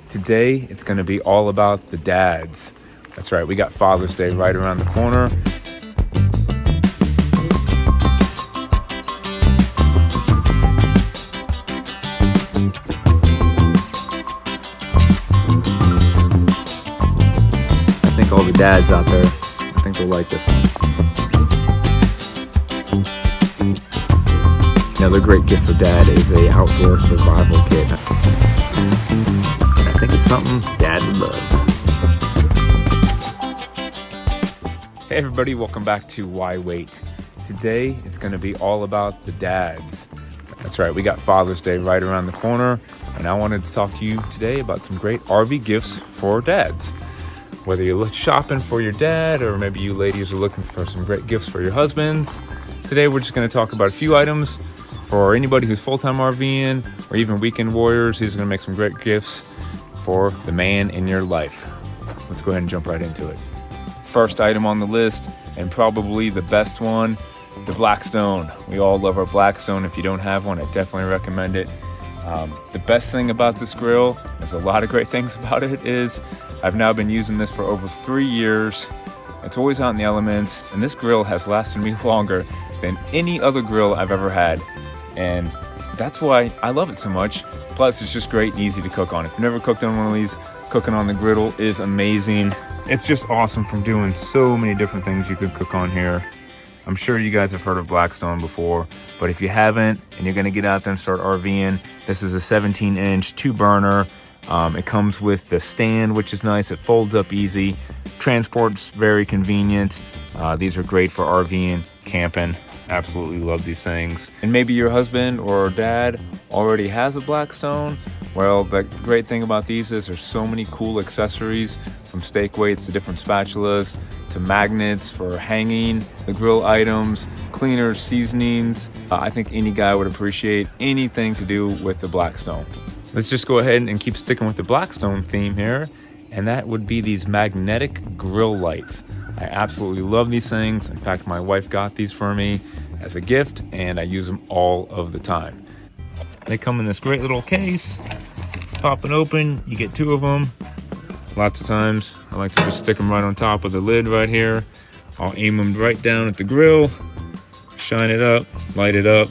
Today, it's gonna be all about the dads. That's right, we got Father's Day right around the corner. I think all the dads out there, I think they'll like this one. Another great gift for dad is a outdoor survival kit. I think it's something dad would love. Hey everybody, welcome back to Why Wait. Today, it's gonna be all about the dads. That's right, we got Father's Day right around the corner, and I wanted to talk to you today about some great RV gifts for dads. Whether you're shopping for your dad, or maybe you ladies are looking for some great gifts for your husbands, today we're just gonna talk about a few items for anybody who's full-time RVing, or even weekend warriors. These are gonna make some great gifts for the man in your life. Let's go ahead and jump right into it. First item on the list, and probably the best one, the Blackstone. We all love our Blackstone. If you don't have one, I definitely recommend it. The best thing about this grill, there's a lot of great things about it, is I've now been using this for over 3 years. It's always out in the elements, and this grill has lasted me longer than any other grill I've ever had. And that's why I love it so much. Plus, it's just great and easy to cook on. If you've never cooked on one of these, cooking on the griddle is amazing. It's just awesome from doing so many different things you could cook on here. I'm sure you guys have heard of Blackstone before, but if you haven't and you're gonna get out there and start RVing, this is a 17-inch 2-burner. It comes with the stand, which is nice. It folds up easy. Transport's very convenient. These are great for RVing, camping. Absolutely love these things. And maybe your husband or dad already has a Blackstone. Well, the great thing about these is there's so many cool accessories, from steak weights to different spatulas to magnets for hanging the grill items, cleaners, seasonings. I think any guy would appreciate anything to do with the Blackstone. Let's just go ahead and keep sticking with the Blackstone theme here, and that would be these magnetic grill lights. I absolutely love these things. In fact, my wife got these for me as a gift, and I use them all of the time. They come in this great little case. Pop it open, you get 2 of them. Lots of times, I like to just stick them right on top of the lid right here. I'll aim them right down at the grill, shine it up, light it up.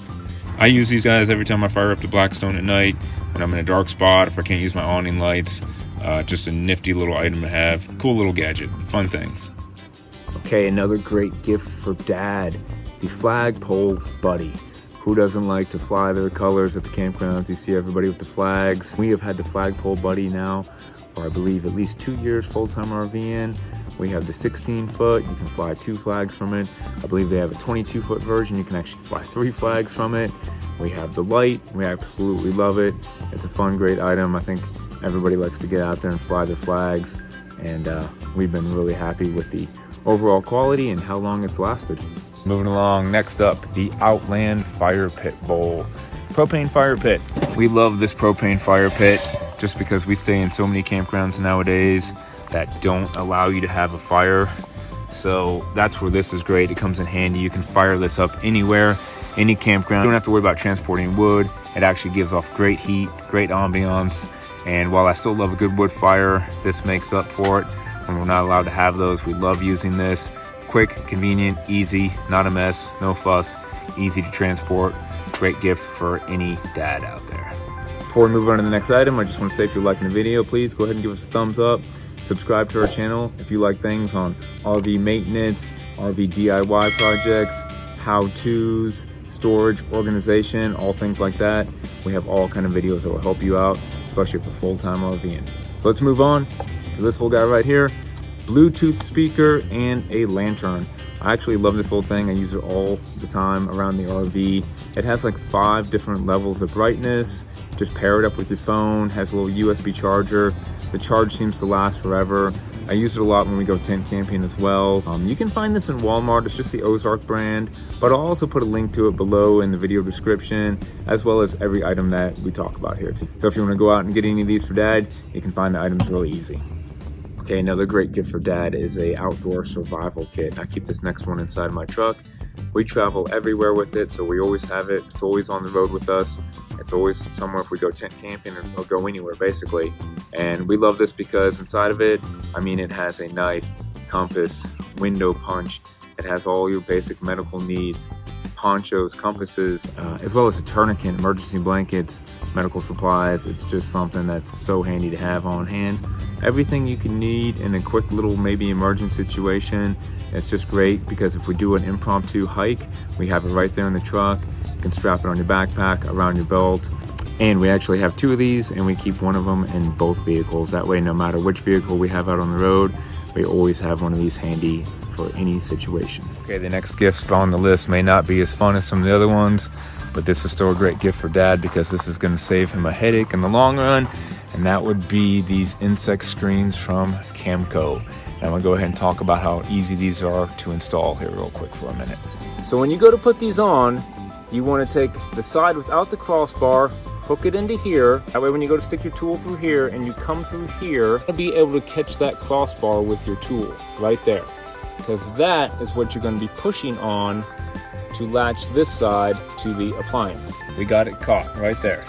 I use these guys every time I fire up the Blackstone at night, when I'm in a dark spot, if I can't use my awning lights. Just a nifty little item to have. Cool little gadget, fun things. Okay, another great gift for dad, the flagpole buddy. Who doesn't like to fly their colors at the campgrounds? You see everybody with the flags. We have had the flagpole buddy now for, I believe, at least 2 years full-time RVing. We have the 16-foot, you can fly 2 flags from it. I believe they have a 22-foot version, you can actually fly 3 flags from it. We have the light, we absolutely love it. It's a fun, great item. I think everybody likes to get out there and fly their flags, and we've been really happy with the overall quality and how long it's lasted. Moving along, next up, the Outland Fire Pit Bowl. Propane fire pit. We love this propane fire pit just because we stay in so many campgrounds nowadays that don't allow you to have a fire. So that's where this is great. It comes in handy. You can fire this up anywhere, any campground. You don't have to worry about transporting wood. It actually gives off great heat, great ambiance. And while I still love a good wood fire, this makes up for it. When we're not allowed to have those, we love using this. Quick, convenient, easy, not a mess, no fuss, easy to transport. Great gift for any dad out there. Before we move on to the next item, I just want to say, if you're liking the video, please go ahead and give us a thumbs up. Subscribe to our channel if you like things on RV maintenance, RV DIY projects, how-tos, storage, organization, all things like that. We have all kind of videos that will help you out, especially for full-time RVing. So let's move on to this little guy right here. Bluetooth speaker and a lantern. I actually love this little thing. I use it all the time around the RV. It has like 5 different levels of brightness. Just pair it up with your phone, has a little USB charger. The charge seems to last forever. I use it a lot when we go tent camping as well. You can find this in Walmart. It's just the Ozark brand, but I'll also put a link to it below in the video description, as well as every item that we talk about here. So if you want to go out and get any of these for dad, you can find the items really easy. Okay, another great gift for dad is a outdoor survival kit. I keep this next one inside my truck We travel everywhere with it, so we always have it. It's always on the road with us. It's always somewhere if we go tent camping or go anywhere, basically. And we love this because inside of it, I mean, it has a knife, compass, window punch. It has all your basic medical needs, ponchos, compasses, as well as a tourniquet, emergency blankets, medical supplies. It's just something that's so handy to have on hand. Everything you can need in a quick little maybe emergency situation. It's just great because if we do an impromptu hike, we have it right there in the truck. You can strap it on your backpack, around your belt. And we actually have 2 of these, and we keep one of them in both vehicles. That way, no matter which vehicle we have out on the road, we always have one of these handy for any situation. Okay, the next gift on the list may not be as fun as some of the other ones, but this is still a great gift for Dad because this is gonna save him a headache in the long run, and that would be these insect screens from Camco. And I'm gonna go ahead and talk about how easy these are to install here real quick for a minute. So when you go to put these on, you wanna take the side without the crossbar, hook it into here. That way when you go to stick your tool through here and you come through here, you'll be able to catch that crossbar with your tool right there. Because that is what you're going to be pushing on to latch this side to the appliance. We got it caught right there.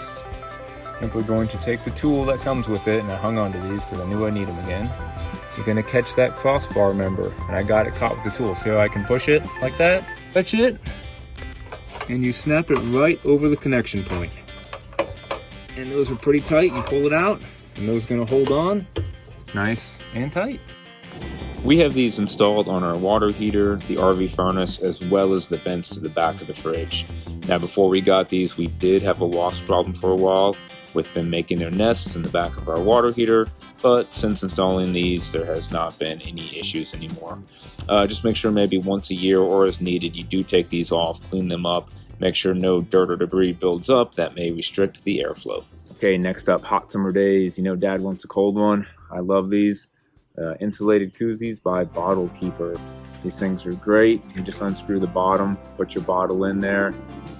Simply going to take the tool that comes with it, and I hung on to these because I knew I need them again. You're going to catch that crossbar, remember, and I got it caught with the tool. See how I can push it like that? Catch it, and you snap it right over the connection point. And those are pretty tight. You pull it out, and those are going to hold on nice and tight. We have these installed on our water heater, the RV furnace, as well as the vents to the back of the fridge. Now, before we got these, we did have a wasp problem for a while with them making their nests in the back of our water heater, but since installing these, there has not been any issues anymore. Just make sure maybe once a year or as needed, you do take these off, clean them up, make sure no dirt or debris builds up that may restrict the airflow. Okay, next up, hot summer days. You know, Dad wants a cold one. I love these. Insulated koozies by Bottle Keeper. These things are great. You just unscrew the bottom, put your bottle in there.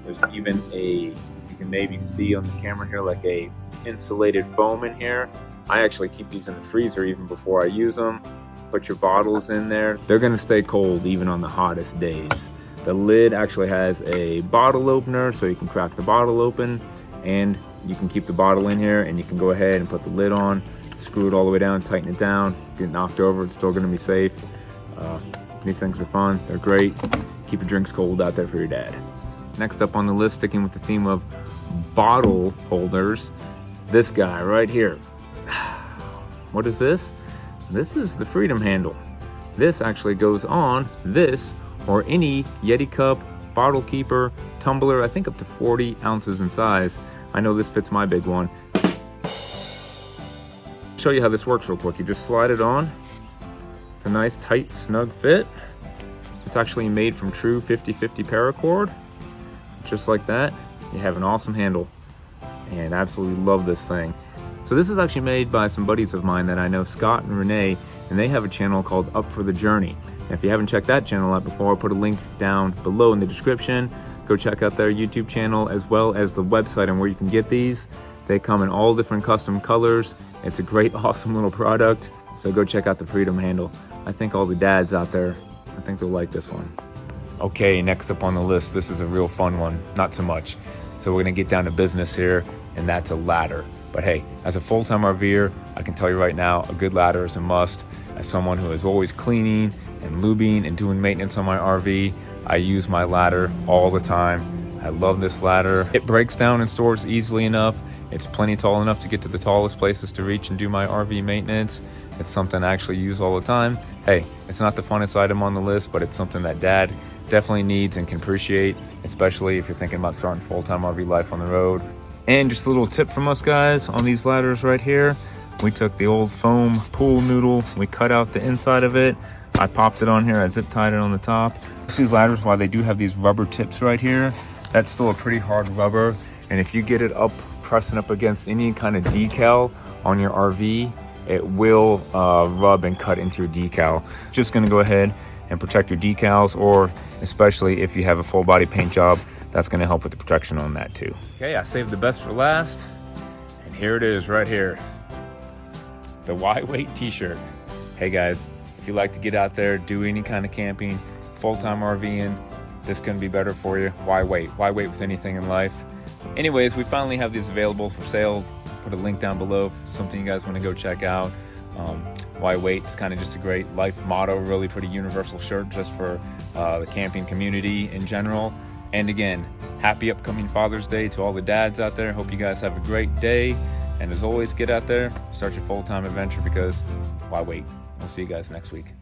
There's even a, as you can maybe see on the camera here, like a insulated foam in here. I actually keep these in the freezer even before I use them. Put your bottles in there. They're gonna stay cold even on the hottest days. The lid actually has a bottle opener so you can crack the bottle open, and you can keep the bottle in here and you can go ahead and put the lid on. Screw it all the way down, tighten it down, get knocked over, it's still gonna be safe. These things are fun, they're great. Keep your drinks cold out there for your dad. Next up on the list, sticking with the theme of bottle holders, this guy right here. What is this? This is the Freedom handle. This actually goes on this or any Yeti cup, bottle keeper, tumbler, I think up to 40 ounces in size. I know this fits my big one. Show you how this works real quick. You just slide it on. It's a nice tight snug fit. It's actually made from true 50/50 paracord. Just like that, you have an awesome handle, and absolutely love this thing. So this is actually made by some buddies of mine that I know, Scott and Renee, and they have a channel called Up for the Journey. And if you haven't checked that channel out before, I'll put a link down below in the description. Go check out their YouTube channel as well as the website and where you can get these. They come in all different custom colors. It's a great, awesome little product. So go check out the Freedom handle. I think all the dads out there, I think they'll like this one. Okay, next up on the list, this is a real fun one. Not so much. So we're gonna get down to business here, and that's a ladder. But hey, as a full-time RVer, I can tell you right now, a good ladder is a must. As someone who is always cleaning and lubing and doing maintenance on my RV, I use my ladder all the time. I love this ladder. It breaks down and stores easily enough. It's plenty tall enough to get to the tallest places to reach and do my RV maintenance. It's something I actually use all the time. Hey, it's not the funnest item on the list, but it's something that Dad definitely needs and can appreciate, especially if you're thinking about starting full-time RV life on the road. And just a little tip from us guys on these ladders right here. We took the old foam pool noodle, we cut out the inside of it. I popped it on here, I zip tied it on the top. These ladders, while they do have these rubber tips right here, that's still a pretty hard rubber. And if you get it up, pressing up against any kind of decal on your RV, it will rub and cut into your decal. Just gonna go ahead and protect your decals, or especially if you have a full body paint job, that's gonna help with the protection on that too. Okay, I saved the best for last, and here it is right here. The Why Wait t-shirt. Hey guys, if you like to get out there, do any kind of camping, full-time RVing, this couldn't be better for you. Why wait? Why wait with anything in life? Anyways, we finally have these available for sale. Put a link down below if it's something you guys want to go check out. Why wait? It's kind of just a great life motto, really pretty universal shirt just for the camping community in general. And again, happy upcoming Father's Day to all the dads out there. Hope you guys have a great day. And as always, get out there, start your full-time adventure, because why wait? We'll see you guys next week.